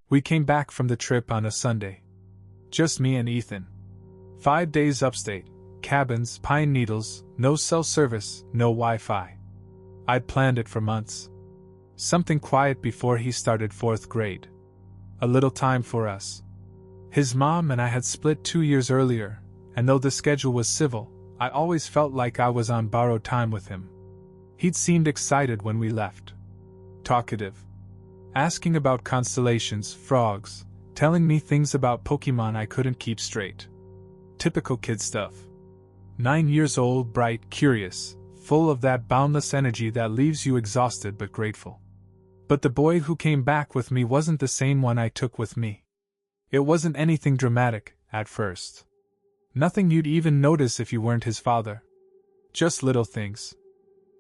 We came back from the trip on a Sunday. Just me and Ethan. 5 days upstate, cabins, pine needles, no cell service, no Wi-Fi. I'd planned it for months. Something quiet before he started 4th grade. A little time for us. His mom and I had split 2 years earlier, and though the schedule was civil, I always felt like I was on borrowed time with him. He'd seemed excited when we left. Talkative. Asking about constellations, frogs, telling me things about Pokemon I couldn't keep straight. Typical kid stuff. 9 years old, bright, curious, full of that boundless energy that leaves you exhausted but grateful. But the boy who came back with me wasn't the same one I took with me. It wasn't anything dramatic, at first. Nothing you'd even notice if you weren't his father. Just little things.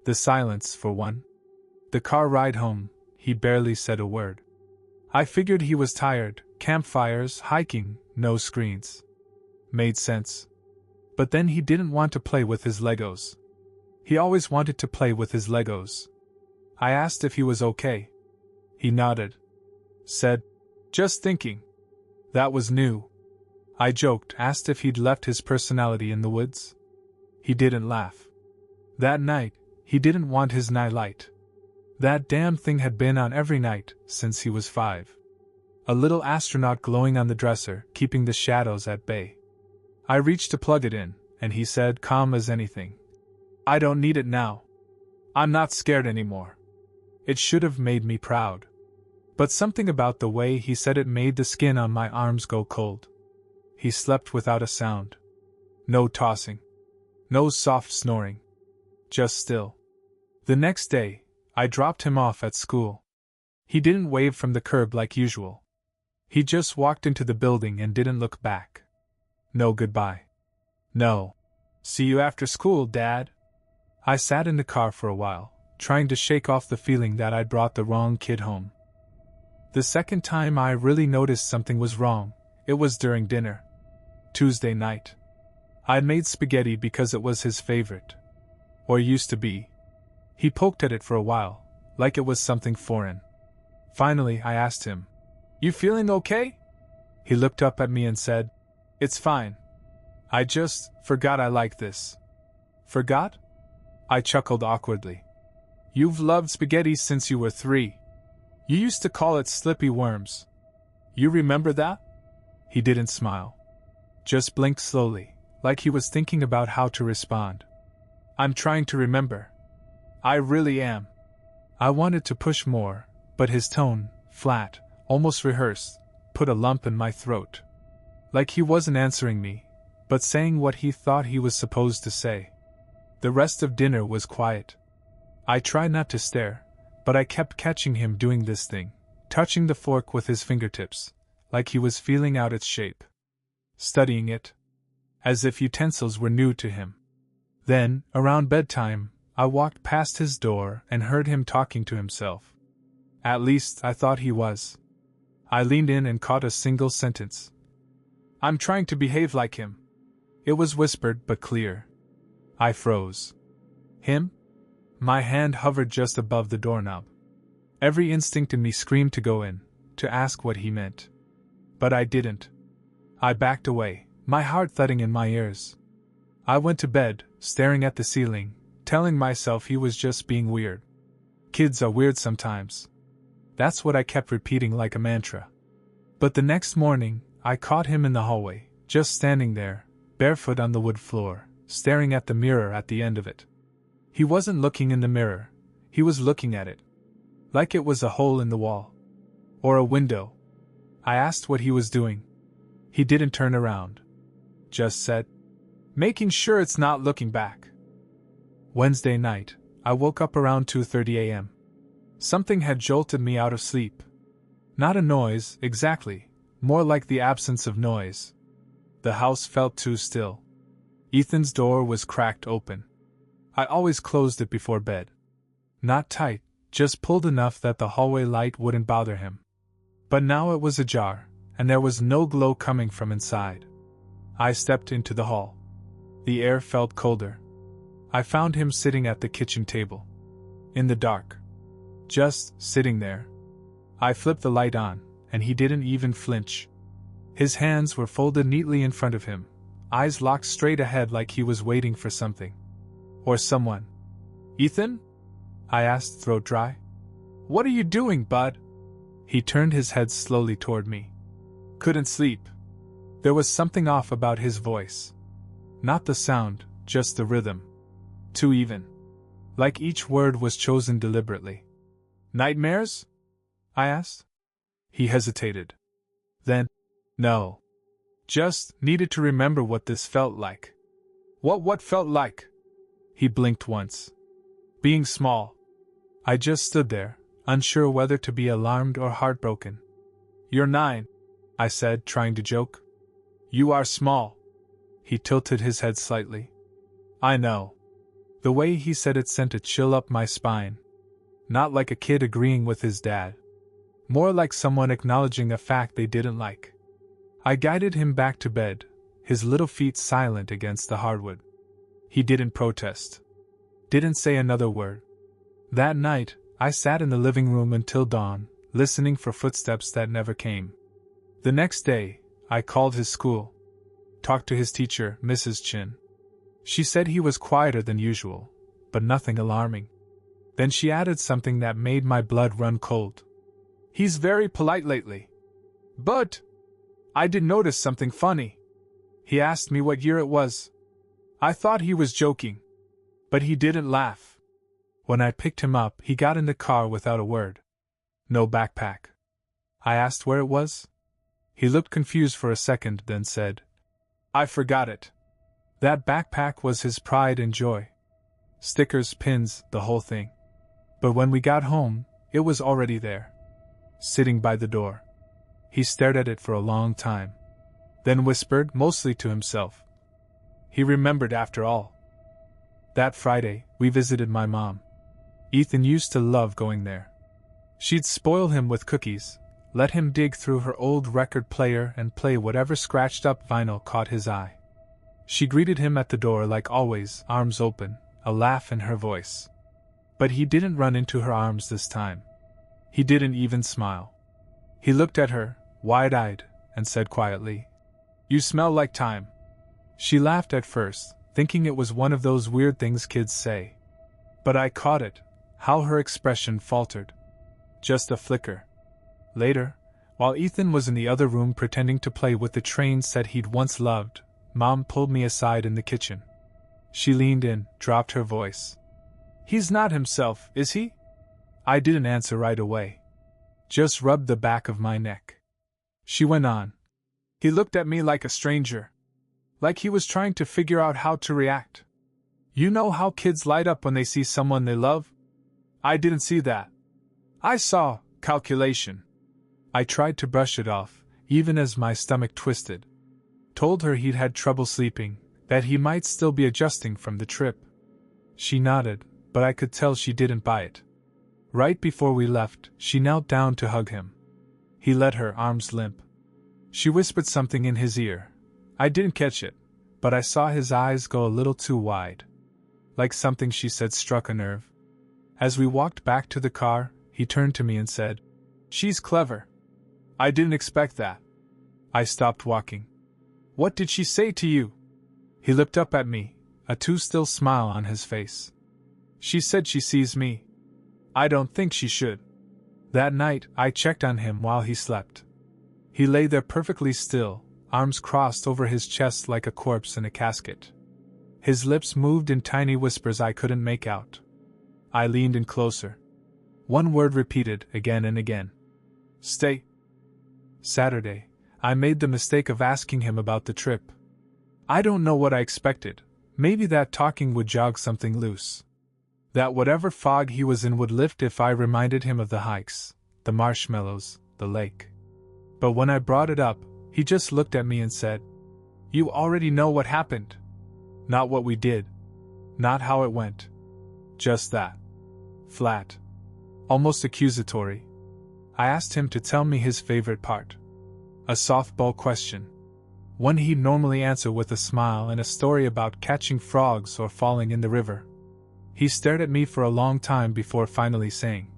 The silence, for one. The car ride home, he barely said a word. I figured he was tired, campfires, hiking, no screens. Made sense. But then he didn't want to play with his Legos. He always wanted to play with his Legos. I asked if he was okay. He nodded. Said, "Just thinking." That was new. I joked, asked if he'd left his personality in the woods. He didn't laugh. That night, he didn't want his nightlight. That damn thing had been on every night since he was 5. A little astronaut glowing on the dresser, keeping the shadows at bay. I reached to plug it in, and he said, calm as anything, "I don't need it now. I'm not scared anymore." It should have made me proud. But something about the way he said it made the skin on my arms go cold. He slept without a sound. No tossing. No soft snoring. Just still. The next day, I dropped him off at school. He didn't wave from the curb like usual. He just walked into the building and didn't look back. No goodbye. No. "See you after school, Dad." I sat in the car for a while, trying to shake off the feeling that I'd brought the wrong kid home. The second time I really noticed something was wrong, it was during dinner. Tuesday night. I'd made spaghetti because it was his favorite. Or used to be. He poked at it for a while, like it was something foreign. Finally, I asked him, "You feeling okay?" He looked up at me and said, "It's fine. I just forgot I like this." Forgot? I chuckled awkwardly. "You've loved spaghetti since you were 3. You used to call it slippy worms. You remember that?" He didn't smile. Just blinked slowly, like he was thinking about how to respond. "I'm trying to remember. I really am." I wanted to push more, but his tone, flat, almost rehearsed, put a lump in my throat. Like he wasn't answering me, but saying what he thought he was supposed to say. The rest of dinner was quiet. I tried not to stare, but I kept catching him doing this thing, touching the fork with his fingertips, like he was feeling out its shape. Studying it. As if utensils were new to him. Then, around bedtime, I walked past his door and heard him talking to himself. At least, I thought he was. I leaned in and caught a single sentence. "I'm trying to behave like him." It was whispered but clear. I froze. Him? My hand hovered just above the doorknob. Every instinct in me screamed to go in, to ask what he meant. But I didn't. I backed away, my heart thudding in my ears. I went to bed, staring at the ceiling, telling myself he was just being weird. Kids are weird sometimes. That's what I kept repeating like a mantra. But the next morning, I caught him in the hallway, just standing there, barefoot on the wood floor, staring at the mirror at the end of it. He wasn't looking in the mirror, he was looking at it. Like it was a hole in the wall. Or a window. I asked what he was doing. He didn't turn around. Just said, "Making sure it's not looking back." Wednesday night, I woke up around 2:30 a.m. Something had jolted me out of sleep. Not a noise, exactly, more like the absence of noise. The house felt too still. Ethan's door was cracked open. I always closed it before bed. Not tight, just pulled enough that the hallway light wouldn't bother him. But now it was ajar, and there was no glow coming from inside. I stepped into the hall. The air felt colder. I found him sitting at the kitchen table. In the dark. Just sitting there. I flipped the light on, and he didn't even flinch. His hands were folded neatly in front of him, eyes locked straight ahead like he was waiting for something. Or someone. "Ethan?" I asked, throat dry. "What are you doing, bud?" He turned his head slowly toward me. "Couldn't sleep." There was something off about his voice. Not the sound, just the rhythm. Too even. Like each word was chosen deliberately. "Nightmares?" I asked. He hesitated. Then, "No. Just needed to remember what this felt like." What felt like?" He blinked once. "Being small." I just stood there, unsure whether to be alarmed or heartbroken. "You're 9, I said, trying to joke. "You are small." He tilted his head slightly. "I know." The way he said it sent a chill up my spine. Not like a kid agreeing with his dad. More like someone acknowledging a fact they didn't like. I guided him back to bed, his little feet silent against the hardwood. He didn't protest. Didn't say another word. That night, I sat in the living room until dawn, listening for footsteps that never came. The next day, I called his school. Talked to his teacher, Mrs. Chin. She said he was quieter than usual, but nothing alarming. Then she added something that made my blood run cold. "He's very polite lately. But I did notice something funny. He asked me what year it was. I thought he was joking. But he didn't laugh. When I picked him up, he got in the car without a word. No backpack." I asked where it was. He looked confused for a second, then said, "I forgot it." That backpack was his pride and joy. Stickers, pins, the whole thing. But when we got home, it was already there. Sitting by the door. He stared at it for a long time. Then whispered, mostly to himself. He remembered after all. That Friday, we visited my mom. Ethan used to love going there. She'd spoil him with cookies, let him dig through her old record player and play whatever scratched up vinyl caught his eye. She greeted him at the door like always, arms open, a laugh in her voice. But he didn't run into her arms this time. He didn't even smile. He looked at her, wide-eyed, and said quietly, "You smell like thyme." She laughed at first, thinking it was one of those weird things kids say. But I caught it, how her expression faltered. Just a flicker. Later, while Ethan was in the other room pretending to play with the train set he'd once loved, Mom pulled me aside in the kitchen. She leaned in, dropped her voice. "He's not himself, is he?" I didn't answer right away. Just rubbed the back of my neck. She went on. "He looked at me like a stranger. Like he was trying to figure out how to react. You know how kids light up when they see someone they love? I didn't see that. I saw calculation." I tried to brush it off, even as my stomach twisted. Told her he'd had trouble sleeping, that he might still be adjusting from the trip. She nodded, but I could tell she didn't buy it. Right before we left, she knelt down to hug him. He let her arms limp. She whispered something in his ear. I didn't catch it, but I saw his eyes go a little too wide. Like something she said struck a nerve. As we walked back to the car, he turned to me and said, "She's clever. I didn't expect that." I stopped walking. "What did she say to you?" He looked up at me, a too-still smile on his face. "She said she sees me. I don't think she should." That night, I checked on him while he slept. He lay there perfectly still, arms crossed over his chest like a corpse in a casket. His lips moved in tiny whispers I couldn't make out. I leaned in closer. One word repeated again and again. "Stay." Saturday, I made the mistake of asking him about the trip. I don't know what I expected. Maybe that talking would jog something loose. That whatever fog he was in would lift if I reminded him of the hikes, the marshmallows, the lake. But when I brought it up, he just looked at me and said, "You already know what happened. Not what we did. Not how it went. Just that." Flat. Almost accusatory. I asked him to tell me his favorite part. A softball question. One he'd normally answer with a smile and a story about catching frogs or falling in the river. He stared at me for a long time before finally saying,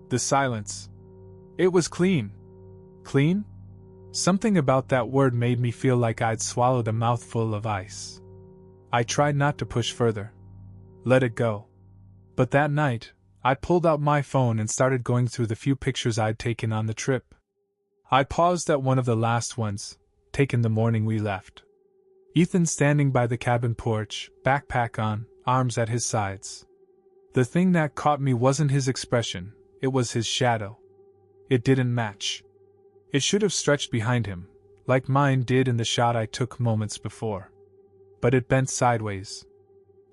"The silence. It was clean. Clean? Something about that word made me feel like I'd swallowed a mouthful of ice. I tried not to push further. Let it go. But that night, I pulled out my phone and started going through the few pictures I'd taken on the trip. I paused at one of the last ones, taken the morning we left. Ethan standing by the cabin porch, backpack on, arms at his sides. The thing that caught me wasn't his expression, it was his shadow. It didn't match. It should have stretched behind him, like mine did in the shot I took moments before. But it bent sideways,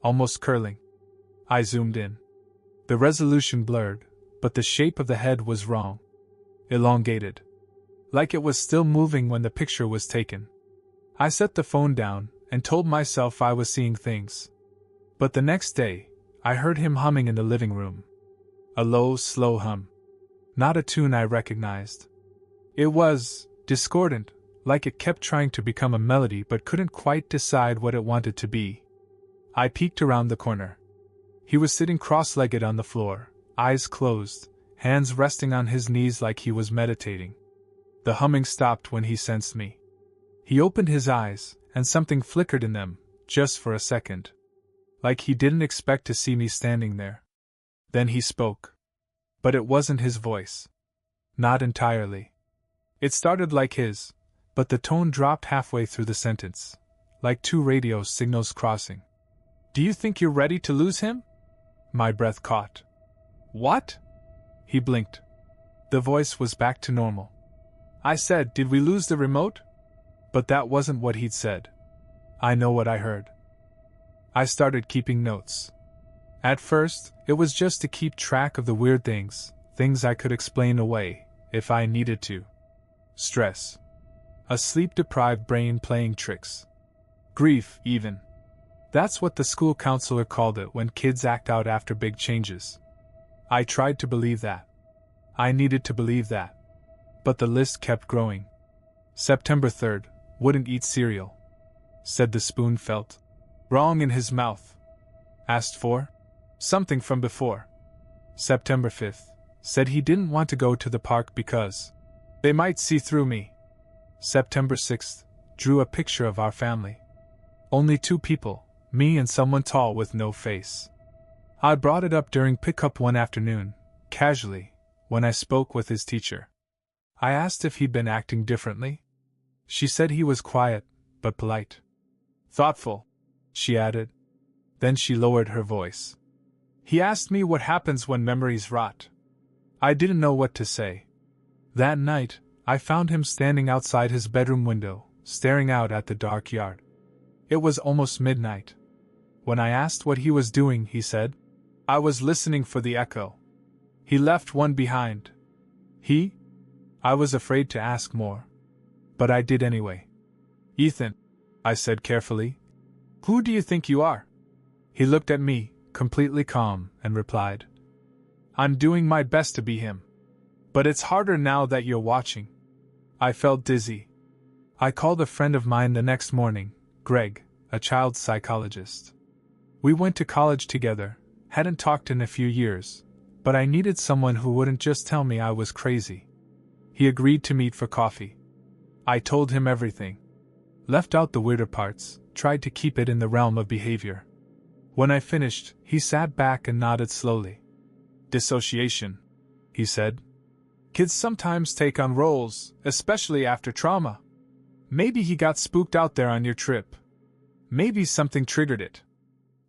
almost curling. I zoomed in. The resolution blurred, but the shape of the head was wrong. Elongated. Like it was still moving when the picture was taken. I set the phone down and told myself I was seeing things. But the next day, I heard him humming in the living room. A low, slow hum. Not a tune I recognized. It was discordant, like it kept trying to become a melody but couldn't quite decide what it wanted to be. I peeked around the corner. He was sitting cross-legged on the floor, eyes closed, hands resting on his knees like he was meditating. The humming stopped when he sensed me. He opened his eyes, and something flickered in them, just for a second. Like he didn't expect to see me standing there. Then he spoke. But it wasn't his voice. Not entirely. It started like his, but the tone dropped halfway through the sentence, like two radio signals crossing. "Do you think you're ready to lose him?" My breath caught. "What?" He blinked. The voice was back to normal. I said, "Did we lose the remote?" But that wasn't what he'd said. I know what I heard. I started keeping notes. At first, it was just to keep track of the weird things I could explain away, if I needed to. Stress. A sleep-deprived brain playing tricks. Grief, even. That's what the school counselor called it when kids act out after big changes. I tried to believe that. I needed to believe that. But the list kept growing. September 3rd, wouldn't eat cereal. Said the spoon felt wrong in his mouth. Asked for something from before. September 5th, said he didn't want to go to the park because they might see through me. September 6th, drew a picture of our family. Only two people, me and someone tall with no face. I brought it up during pickup one afternoon, casually, when I spoke with his teacher. I asked if he'd been acting differently. She said he was quiet, but polite. Thoughtful, she added. Then she lowered her voice. He asked me what happens when memories rot. I didn't know what to say. That night, I found him standing outside his bedroom window, staring out at the dark yard. It was almost midnight. When I asked what he was doing, he said, "I was listening for the echo. He left one behind." He? I was afraid to ask more. But I did anyway. "Ethan," I said carefully, "who do you think you are?" He looked at me, completely calm, and replied, "I'm doing my best to be him. But it's harder now that you're watching." I felt dizzy. I called a friend of mine the next morning, Greg, a child psychologist. We went to college together, hadn't talked in a few years, but I needed someone who wouldn't just tell me I was crazy. He agreed to meet for coffee. I told him everything. Left out the weirder parts, tried to keep it in the realm of behavior. When I finished, he sat back and nodded slowly. "Dissociation," he said. "Kids sometimes take on roles, especially after trauma. Maybe he got spooked out there on your trip. Maybe something triggered it.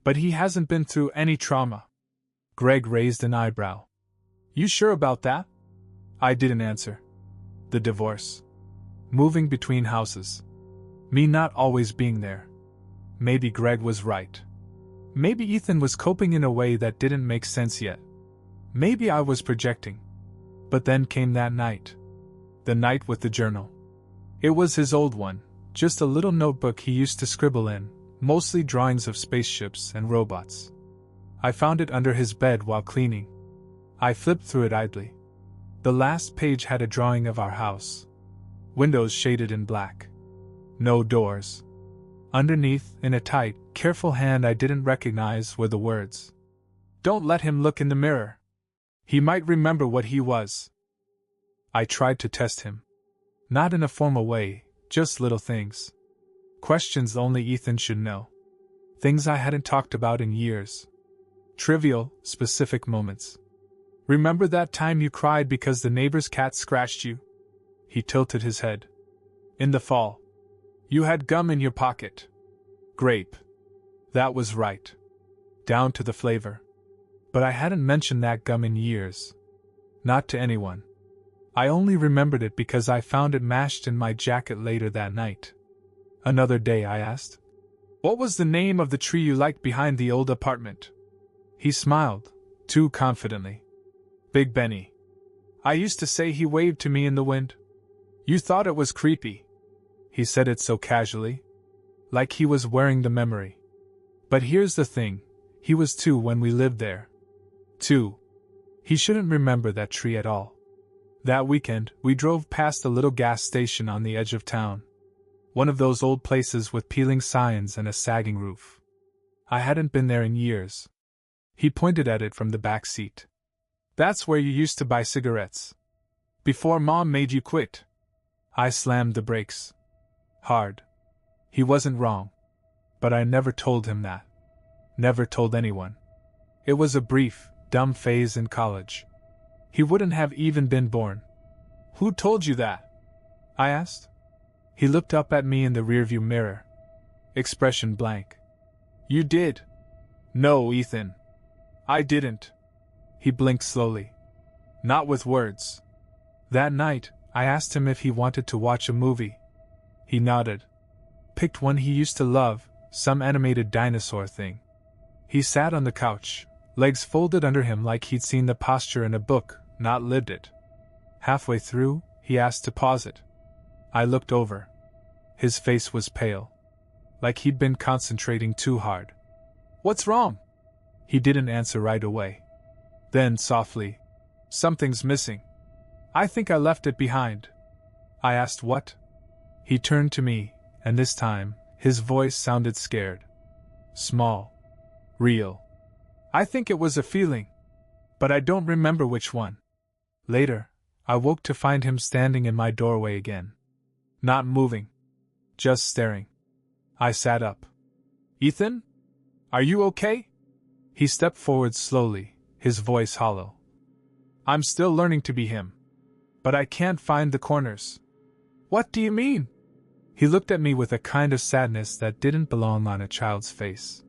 But he hasn't been through any trauma." Greg raised an eyebrow. "You sure about that?" I didn't answer. The divorce. Moving between houses. Me not always being there. Maybe Greg was right. Maybe Ethan was coping in a way that didn't make sense yet. Maybe I was projecting. But then came that night. The night with the journal. It was his old one, just a little notebook he used to scribble in, mostly drawings of spaceships and robots. I found it under his bed while cleaning. I flipped through it idly. The last page had a drawing of our house. Windows shaded in black. No doors. Underneath, in a tight, careful hand I didn't recognize, were the words, "Don't let him look in the mirror. He might remember what he was." I tried to test him. Not in a formal way, just little things. Questions only Ethan should know. Things I hadn't talked about in years. Trivial, specific moments. Remember that time you cried because the neighbor's cat scratched you? He tilted his head. In the fall. You had gum in your pocket. Grape. That was right. Down to the flavor. But I hadn't mentioned that gum in years. Not to anyone. I only remembered it because I found it mashed in my jacket later that night. Another day, I asked. What was the name of the tree you liked behind the old apartment? He smiled, too confidently. Big Benny. I used to say he waved to me in the wind. You thought it was creepy. He said it so casually. Like he was wearing the memory. But here's the thing, he was 2 when we lived there. 2. He shouldn't remember that tree at all. That weekend, we drove past a little gas station on the edge of town. One of those old places with peeling signs and a sagging roof. I hadn't been there in years. He pointed at it from the back seat. That's where you used to buy cigarettes. Before Mom made you quit. I slammed the brakes. Hard. He wasn't wrong. But I never told him that. Never told anyone. It was a brief, dumb phase in college. He wouldn't have even been born. Who told you that? I asked. He looked up at me in the rearview mirror. Expression blank. You did. No, Ethan. I didn't. He blinked slowly. Not with words. That night, I asked him if he wanted to watch a movie. He nodded. Picked one he used to love, some animated dinosaur thing. He sat on the couch, legs folded under him like he'd seen the posture in a book, not lived it. Halfway through, he asked to pause it. I looked over. His face was pale. Like he'd been concentrating too hard. What's wrong? He didn't answer right away. Then, softly, something's missing. I think I left it behind. I asked what? He turned to me, and this time, his voice sounded scared. Small. Real. I think it was a feeling. But I don't remember which one. Later, I woke to find him standing in my doorway again. Not moving. Just staring. I sat up. Ethan? Are you okay? He stepped forward slowly, his voice hollow. I'm still learning to be him. But I can't find the corners. What do you mean? He looked at me with a kind of sadness that didn't belong on a child's face.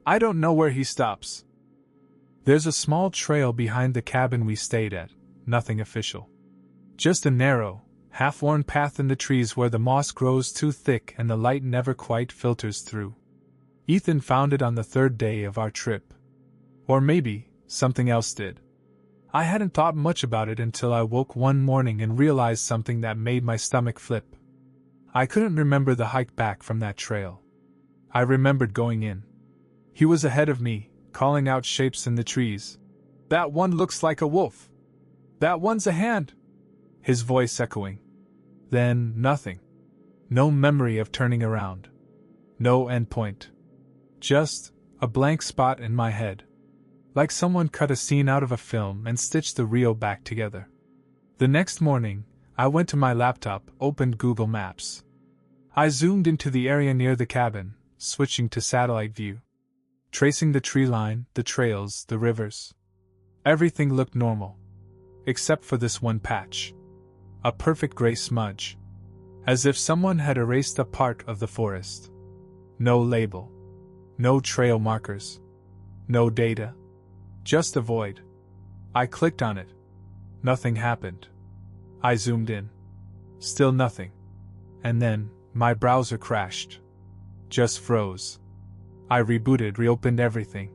I don't know where he stops. There's a small trail behind the cabin we stayed at, nothing official. Just a narrow, half-worn path in the trees where the moss grows too thick and the light never quite filters through. Ethan found it on the 3rd day of our trip. Or maybe, something else did. I hadn't thought much about it until I woke one morning and realized something that made my stomach flip. I couldn't remember the hike back from that trail. I remembered going in. He was ahead of me, calling out shapes in the trees. That one looks like a wolf. That one's a hand. His voice echoing. Then, nothing. No memory of turning around. No endpoint. Just a blank spot in my head. Like someone cut a scene out of a film and stitched the reel back together. The next morning, I went to my laptop, opened Google Maps. I zoomed into the area near the cabin, switching to satellite view. Tracing the tree line, the trails, the rivers. Everything looked normal. Except for this one patch. A perfect gray smudge. As if someone had erased a part of the forest. No label. No trail markers. No data. Just a void. I clicked on it. Nothing happened. I zoomed in. Still nothing. And then, my browser crashed. Just froze. I rebooted, reopened everything.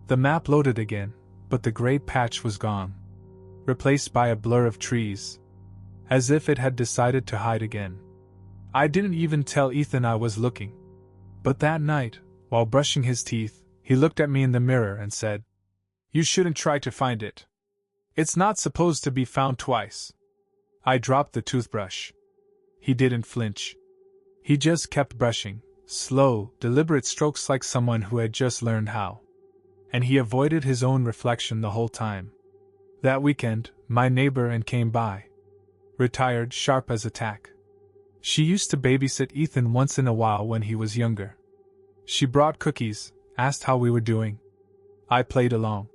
The map loaded again, but the gray patch was gone. Replaced by a blur of trees. As if it had decided to hide again. I didn't even tell Ethan I was looking. But that night, while brushing his teeth, he looked at me in the mirror and said, "You shouldn't try to find it. It's not supposed to be found twice." I dropped the toothbrush. He didn't flinch. He just kept brushing, slow, deliberate strokes like someone who had just learned how. And he avoided his own reflection the whole time. That weekend, my neighbor came by. Retired, sharp as a tack. She used to babysit Ethan once in a while when he was younger. She brought cookies, asked how we were doing. I played along.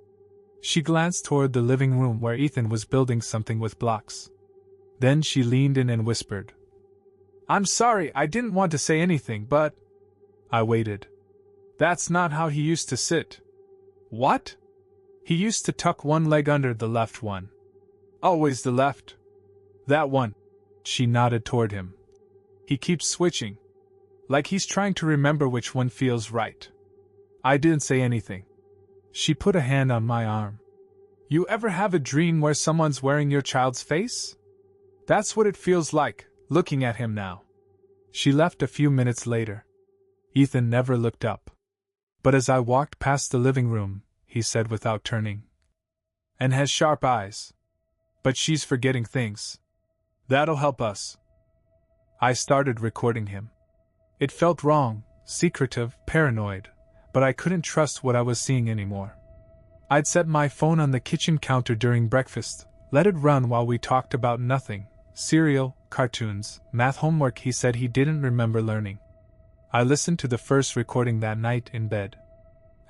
She glanced toward the living room where Ethan was building something with blocks. Then she leaned in and whispered, "I'm sorry, I didn't want to say anything, but..." I waited. "That's not how he used to sit." "What?" "He used to tuck one leg under the left one." "Always the left?" "That one." She nodded toward him. "He keeps switching. Like he's trying to remember which one feels right." I didn't say anything. She put a hand on my arm. "You ever have a dream where someone's wearing your child's face? That's what it feels like, looking at him now." She left a few minutes later. Ethan never looked up. But as I walked past the living room, he said without turning, "And has sharp eyes. But she's forgetting things. That'll help us." I started recording him. It felt wrong, secretive, paranoid, but I couldn't trust what I was seeing anymore. I'd set my phone on the kitchen counter during breakfast, let it run while we talked about nothing, cereal, cartoons, math homework he said he didn't remember learning. I listened to the first recording that night in bed.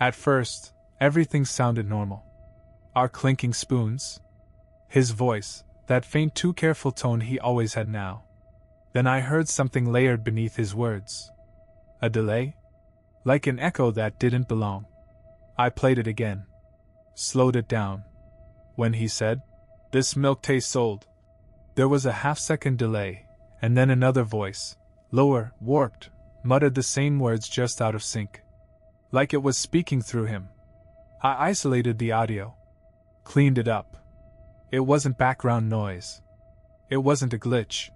At first, everything sounded normal. Our clinking spoons. His voice, that faint too careful tone he always had now. Then I heard something layered beneath his words. A delay? Like an echo that didn't belong. I played it again. Slowed it down. When he said, "This milk tastes old," there was a half-second delay, and then another voice, lower, warped, muttered the same words just out of sync. Like it was speaking through him. I isolated the audio. Cleaned it up. It wasn't background noise. It wasn't a glitch.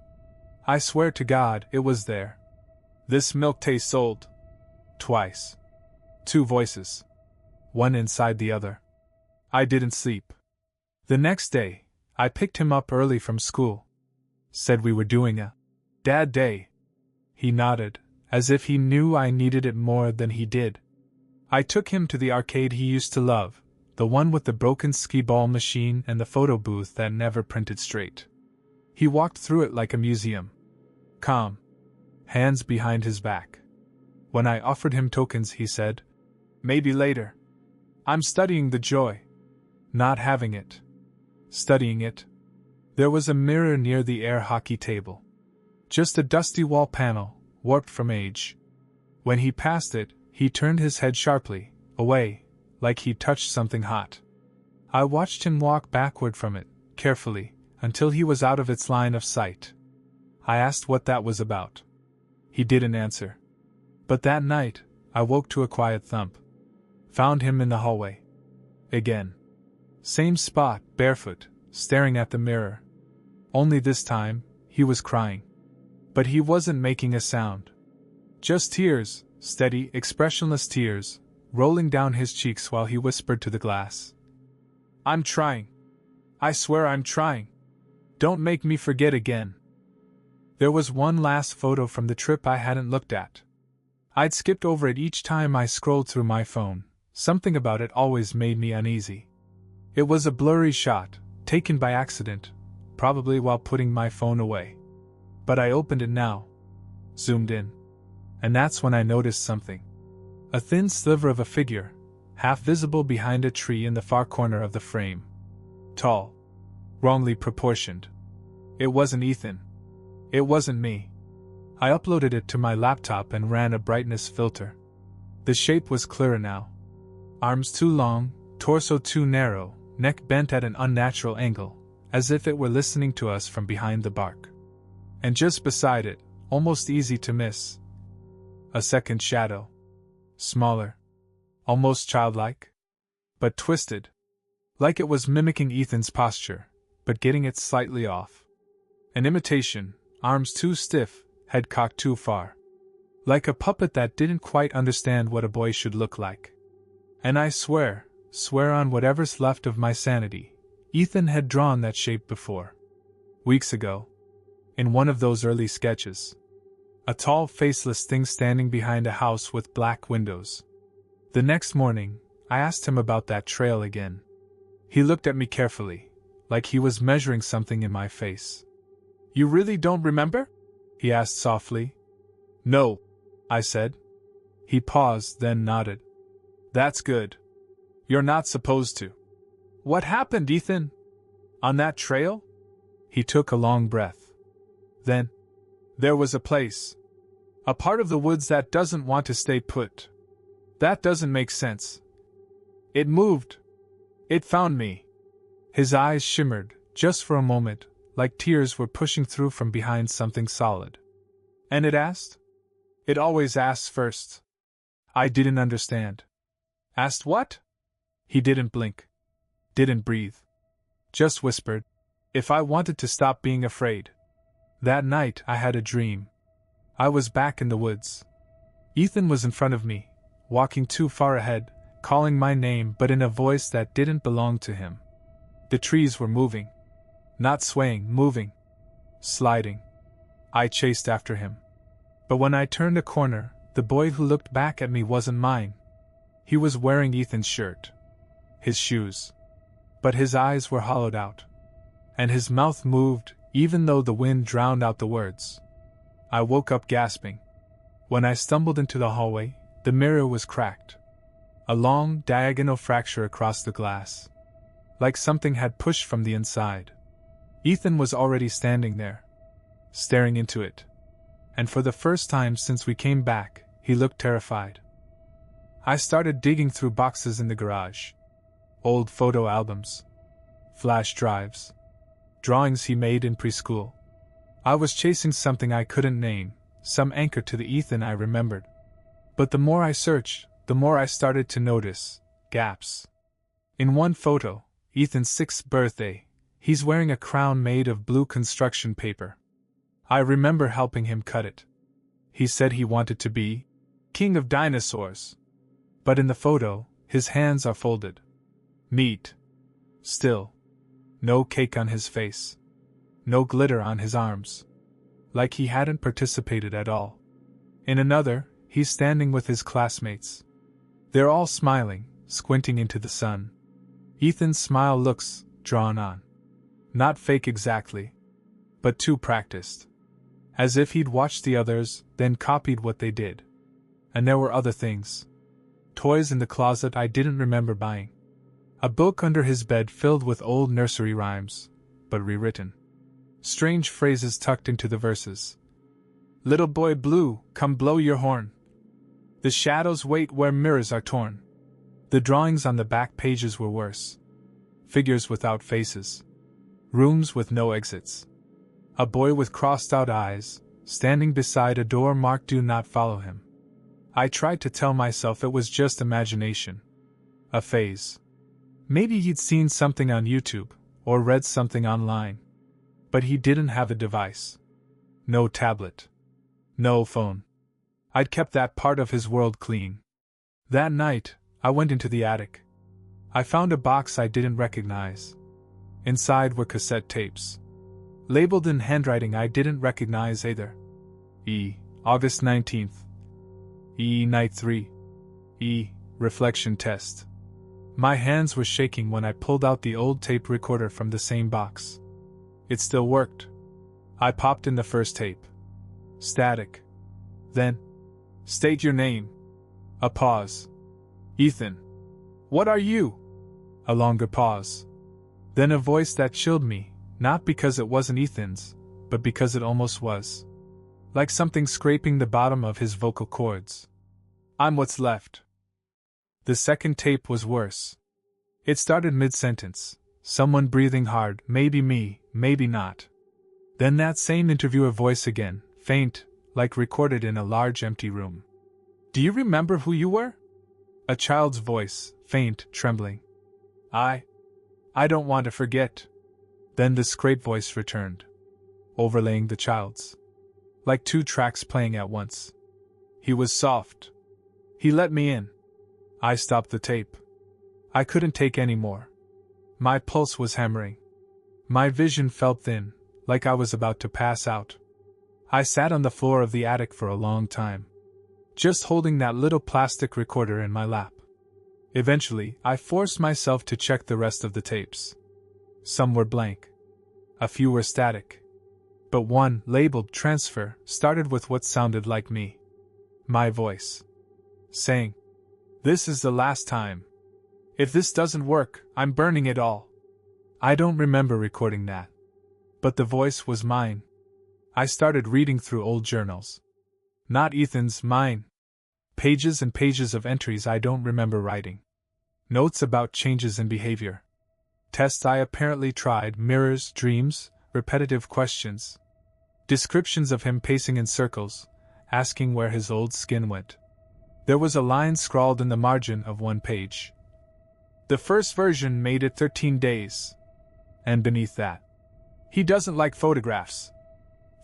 I swear to God, it was there. "This milk tastes old." Twice. Two voices. One inside the other. I didn't sleep. The next day, I picked him up early from school. Said we were doing a dad day. He nodded, as if he knew I needed it more than he did. I took him to the arcade he used to love, the one with the broken skee-ball machine and the photo booth that never printed straight. He walked through it like a museum. Calm. Hands behind his back. When I offered him tokens, he said, "Maybe later. I'm studying the joy. Not having it. Studying it." There was a mirror near the air hockey table. Just a dusty wall panel, warped from age. When he passed it, he turned his head sharply, away, like he'd touched something hot. I watched him walk backward from it, carefully, until he was out of its line of sight. I asked what that was about. He didn't answer. But that night, I woke to a quiet thump. Found him in the hallway. Again. Same spot, barefoot, staring at the mirror. Only this time, he was crying. But he wasn't making a sound. Just tears, steady, expressionless tears, rolling down his cheeks while he whispered to the glass. "I'm trying. I swear I'm trying. Don't make me forget again." There was one last photo from the trip I hadn't looked at. I'd skipped over it each time I scrolled through my phone. Something about it always made me uneasy. It was a blurry shot, taken by accident, probably while putting my phone away. But I opened it now. Zoomed in. And that's when I noticed something. A thin sliver of a figure, half visible behind a tree in the far corner of the frame. Tall. Wrongly proportioned. It wasn't Ethan. It wasn't me. I uploaded it to my laptop and ran a brightness filter. The shape was clearer now. Arms too long, torso too narrow, neck bent at an unnatural angle, as if it were listening to us from behind the bark. And just beside it, almost easy to miss, a second shadow. Smaller. Almost childlike. But twisted. Like it was mimicking Ethan's posture, but getting it slightly off. An imitation, arms too stiff, head cocked too far. Like a puppet that didn't quite understand what a boy should look like. And I swear on whatever's left of my sanity, Ethan had drawn that shape before. Weeks ago. In one of those early sketches. A tall, faceless thing standing behind a house with black windows. The next morning, I asked him about that trail again. He looked at me carefully, like he was measuring something in my face. You really don't remember? He asked softly. No, I said. He paused, then nodded. That's good. You're not supposed to. What happened, Ethan? On that trail? He took a long breath. Then, there was a place. A part of the woods that doesn't want to stay put. That doesn't make sense. It moved. It found me. His eyes shimmered, just for a moment, like tears were pushing through from behind something solid. And it asked? It always asks first. I didn't understand. Asked what? He didn't blink. Didn't breathe. Just whispered, if I wanted to stop being afraid. That night I had a dream. I was back in the woods. Ethan was in front of me, walking too far ahead, calling my name but in a voice that didn't belong to him. The trees were moving. Not swaying, moving. Sliding. I chased after him. But when I turned a corner, the boy who looked back at me wasn't mine. He was wearing Ethan's shirt. His shoes. But his eyes were hollowed out. And his mouth moved, even though the wind drowned out the words. I woke up gasping. When I stumbled into the hallway, the mirror was cracked. A long, diagonal fracture across the glass. Like something had pushed from the inside. Ethan was already standing there, staring into it. And for the first time since we came back, he looked terrified. I started digging through boxes in the garage. Old photo albums. Flash drives. Drawings he made in preschool. I was chasing something I couldn't name, some anchor to the Ethan I remembered. But the more I searched, the more I started to notice gaps. In one photo, Ethan's 6th birthday, he's wearing a crown made of blue construction paper. I remember helping him cut it. He said he wanted to be king of dinosaurs. But in the photo, his hands are folded. Neat. Still. No cake on his face. No glitter on his arms. Like he hadn't participated at all. In another, he's standing with his classmates. They're all smiling, squinting into the sun. Ethan's smile looks drawn on. Not fake exactly, but too practiced. As if he'd watched the others, then copied what they did. And there were other things. Toys in the closet I didn't remember buying. A book under his bed filled with old nursery rhymes, but rewritten. Strange phrases tucked into the verses. Little boy blue, come blow your horn. The shadows wait where mirrors are torn. The drawings on the back pages were worse. Figures without faces. Rooms with no exits. A boy with crossed-out eyes, standing beside a door marked "Do not follow him." I tried to tell myself it was just imagination. A phase. Maybe he'd seen something on YouTube, or read something online. But he didn't have a device. No tablet. No phone. I'd kept that part of his world clean. That night, I went into the attic. I found a box I didn't recognize. Inside were cassette tapes. Labeled in handwriting I didn't recognize either. August 19th. Night 3. Reflection test. My hands were shaking when I pulled out the old tape recorder from the same box. It still worked. I popped in the first tape. Static. Then, state your name. A pause. Ethan. What are you? A longer pause. Then a voice that chilled me, not because it wasn't Ethan's, but because it almost was. Like something scraping the bottom of his vocal cords. I'm what's left. The second tape was worse. It started mid-sentence, someone breathing hard, maybe me, maybe not. Then that same interviewer voice again, faint, like recorded in a large empty room. Do you remember who you were? A child's voice, faint, trembling. I don't want to forget. Then the scrape voice returned, overlaying the child's. Like two tracks playing at once. He was soft. He let me in. I stopped the tape. I couldn't take any more. My pulse was hammering. My vision felt thin, like I was about to pass out. I sat on the floor of the attic for a long time, just holding that little plastic recorder in my lap. Eventually, I forced myself to check the rest of the tapes. Some were blank. A few were static. But one, labeled transfer, started with what sounded like me. My voice. Saying, "This is the last time. If this doesn't work, I'm burning it all." I don't remember recording that. But the voice was mine. I started reading through old journals. Not Ethan's, mine. Pages and pages of entries I don't remember writing. Notes about changes in behavior. Tests I apparently tried, mirrors, dreams, repetitive questions. Descriptions of him pacing in circles, asking where his old skin went. There was a line scrawled in the margin of one page. The first version made it 13 days. And beneath that, "He doesn't like photographs.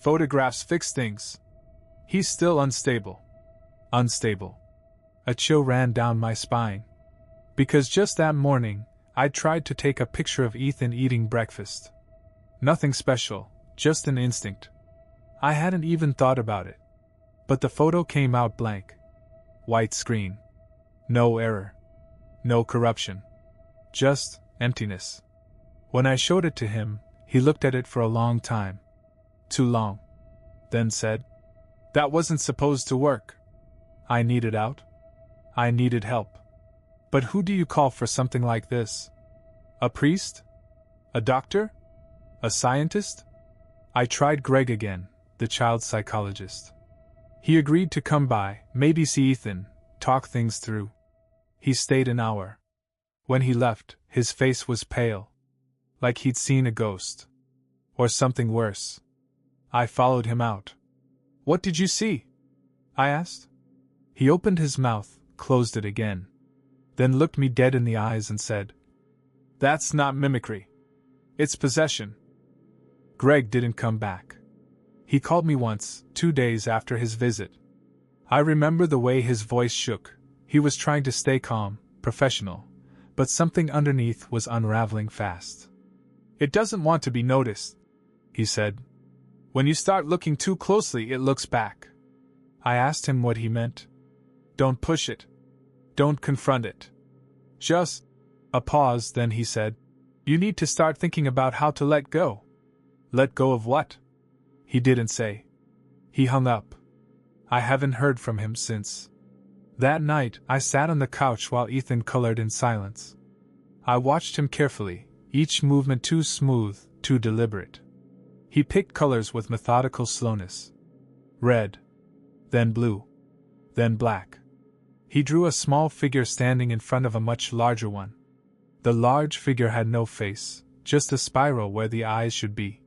Photographs fix things. He's still unstable." Unstable. A chill ran down my spine. Because just that morning, I tried to take a picture of Ethan eating breakfast. Nothing special, just an instinct. I hadn't even thought about it. But the photo came out blank. White screen. No error. No corruption. Just emptiness. When I showed it to him, he looked at it for a long time. Too long. Then said, "That wasn't supposed to work." I needed out. I needed help. But who do you call for something like this? A priest? A doctor? A scientist? I tried Greg again, the child psychologist. He agreed to come by, maybe see Ethan, talk things through. He stayed an hour. When he left, his face was pale. Like he'd seen a ghost. Or something worse. I followed him out. "What did you see?" I asked. He opened his mouth, closed it again. Then looked me dead in the eyes and said, "That's not mimicry. It's possession." Greg didn't come back. He called me once, 2 days after his visit. I remember the way his voice shook. He was trying to stay calm, professional, but something underneath was unraveling fast. "It doesn't want to be noticed," he said. "When you start looking too closely, it looks back." I asked him what he meant. "Don't push it. Don't confront it. Just..." A pause, then he said, "You need to start thinking about how to let go." "Let go of what?" He didn't say. He hung up. I haven't heard from him since. That night, I sat on the couch while Ethan colored in silence. I watched him carefully, each movement too smooth, too deliberate. He picked colors with methodical slowness. Red. Then blue. Then black. He drew a small figure standing in front of a much larger one. The large figure had no face, just a spiral where the eyes should be.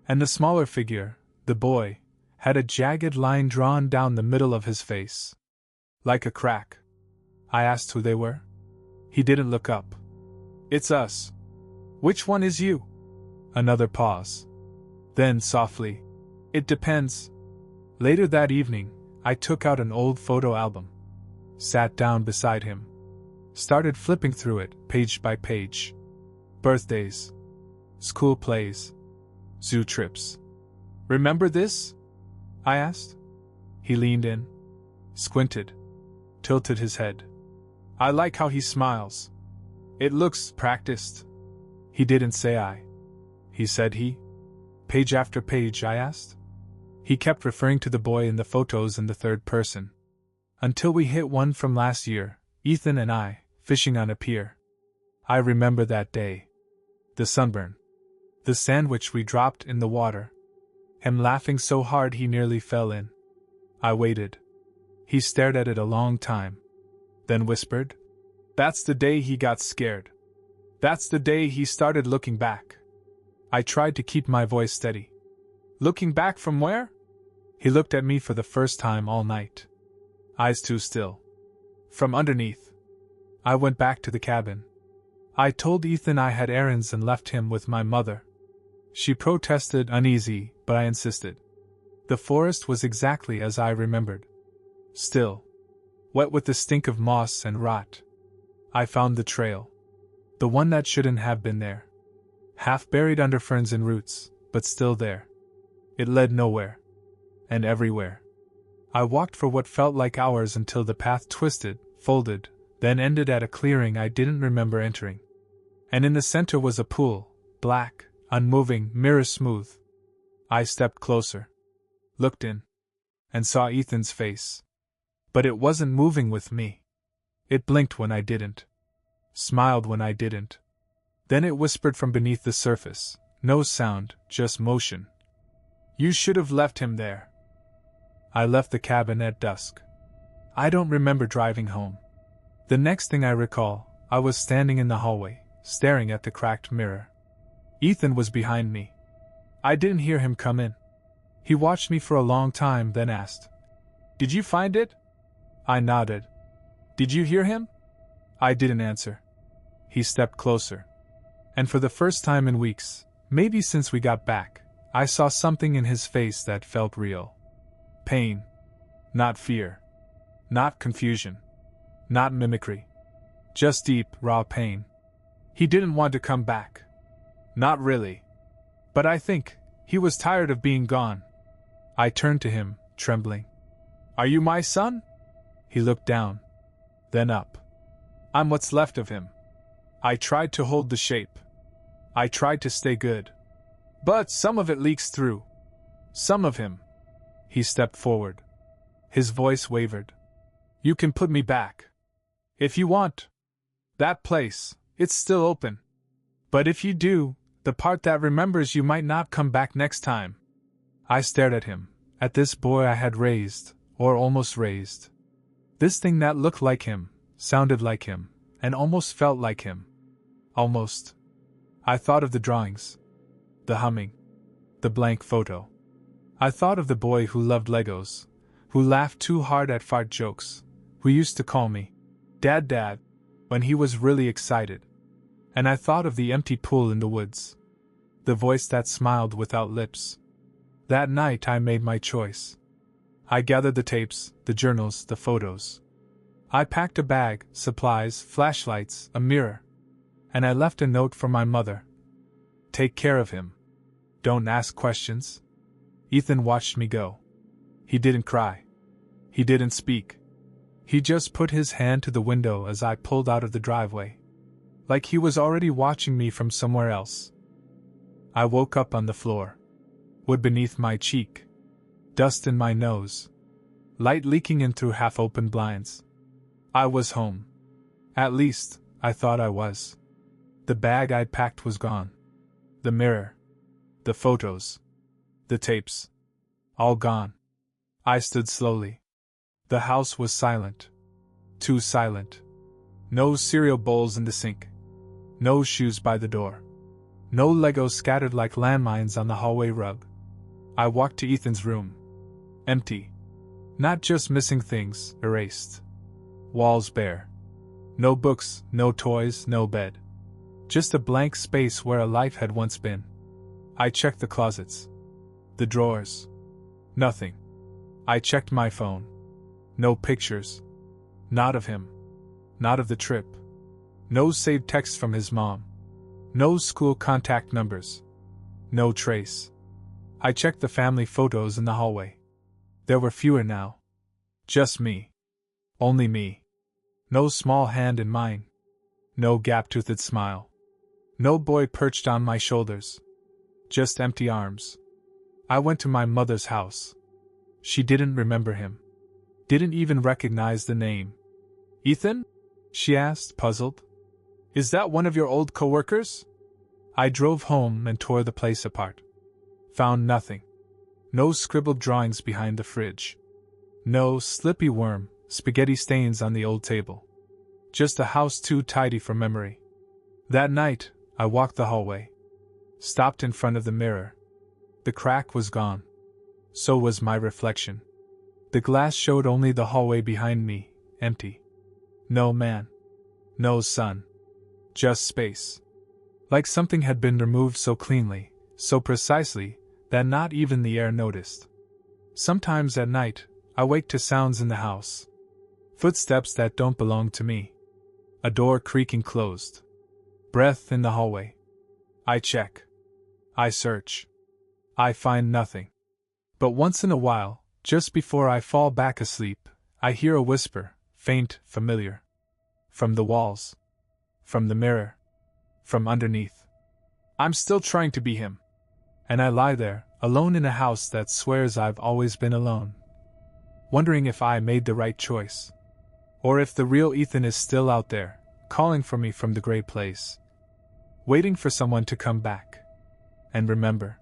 And the smaller figure, the boy, had a jagged line drawn down the middle of his face. Like a crack. I asked who they were. He didn't look up. "It's us." "Which one is you?" Another pause. Then softly, "It depends." Later that evening, I took out an old photo album. Sat down beside him. Started flipping through it, page by page. Birthdays. School plays. Zoo trips. "Remember this?" I asked. He leaned in. Squinted. Tilted his head. "I like how he smiles. It looks practiced." He didn't say I. He said he. "Page after page?" I asked. He kept referring to the boy in the photos in the third person. Until we hit one from last year, Ethan and I, fishing on a pier. I remember that day. The sunburn. The sandwich we dropped in the water. Him laughing so hard he nearly fell in. I waited. He stared at it a long time. Then whispered, "That's the day he got scared. That's the day he started looking back." I tried to keep my voice steady. "Looking back from where?" He looked at me for the first time all night. Eyes too still. "From underneath." I went back to the cabin. I told Ethan I had errands and left him with my mother. She protested, uneasy, but I insisted. The forest was exactly as I remembered. Still. Wet with the stink of moss and rot. I found the trail. The one that shouldn't have been there. Half buried under ferns and roots, but still there. It led nowhere. And everywhere. I walked for what felt like hours until the path twisted, folded, then ended at a clearing I didn't remember entering. And in the center was a pool, black, unmoving, mirror smooth. I stepped closer, looked in, and saw Ethan's face. But it wasn't moving with me. It blinked when I didn't, smiled when I didn't. Then it whispered from beneath the surface, no sound, just motion. You should have left him there. I left the cabin at dusk. I don't remember driving home. The next thing I recall, I was standing in the hallway, staring at the cracked mirror. Ethan was behind me. I didn't hear him come in. He watched me for a long time, then asked, "Did you find it?" I nodded. "Did you hear him?" I didn't answer. He stepped closer. And for the first time in weeks, maybe since we got back, I saw something in his face that felt real. Pain. Not fear. Not confusion. Not mimicry. Just deep, raw pain. He didn't want to come back. Not really. But I think he was tired of being gone. I turned to him, trembling. "Are you my son?" He looked down, then up. "I'm what's left of him." I tried to hold the shape. I tried to stay good. But some of it leaks through. Some of him. He stepped forward. His voice wavered. "You can put me back. If you want. That place, it's still open. But if you do, the part that remembers you might not come back next time." I stared at him, at this boy I had raised, or almost raised. This thing that looked like him, sounded like him, and almost felt like him. Almost. I thought of the drawings. The humming. The blank photo. I thought of the boy who loved Legos, who laughed too hard at fart jokes, who used to call me Dad Dad when he was really excited. And I thought of the empty pool in the woods. The voice that smiled without lips. That night I made my choice. I gathered the tapes, the journals, the photos. I packed a bag, supplies, flashlights, a mirror. And I left a note for my mother. "Take care of him. Don't ask questions." Ethan watched me go. He didn't cry. He didn't speak. He just put his hand to the window as I pulled out of the driveway. Like he was already watching me from somewhere else. I woke up on the floor. Wood beneath my cheek. Dust in my nose. Light leaking in through half-open blinds. I was home. At least, I thought I was. The bag I'd packed was gone. The mirror. The photos. The tapes. All gone. I stood slowly. The house was silent. Too silent. No cereal bowls in the sink. No shoes by the door. No Legos scattered like landmines on the hallway rug. I walked to Ethan's room. Empty. Not just missing things, erased. Walls bare. No books, no toys, no bed. Just a blank space where a life had once been. I checked the closets. The drawers. Nothing. I checked my phone. No pictures. Not of him. Not of the trip. No saved texts from his mom. No school contact numbers. No trace. I checked the family photos in the hallway. There were fewer now. Just me. Only me. No small hand in mine. No gap-toothed smile. No boy perched on my shoulders. Just empty arms. I went to my mother's house. She didn't remember him. Didn't even recognize the name. "Ethan?" she asked, puzzled. "Is that one of your old coworkers?" I drove home and tore the place apart. Found nothing. No scribbled drawings behind the fridge. No slippy worm, spaghetti stains on the old table. Just a house too tidy for memory. That night, I walked the hallway. Stopped in front of the mirror. The crack was gone. So was my reflection. The glass showed only the hallway behind me, empty. No man. No sun. Just space. Like something had been removed so cleanly, so precisely, that not even the air noticed. Sometimes at night, I wake to sounds in the house. Footsteps that don't belong to me. A door creaking closed. Breath in the hallway. I check. I search. I find nothing. But once in a while, just before I fall back asleep, I hear a whisper, faint, familiar. From the walls. From the mirror. From underneath. "I'm still trying to be him." And I lie there, alone in a house that swears I've always been alone. Wondering if I made the right choice. Or if the real Ethan is still out there, calling for me from the gray place. Waiting for someone to come back. And remember,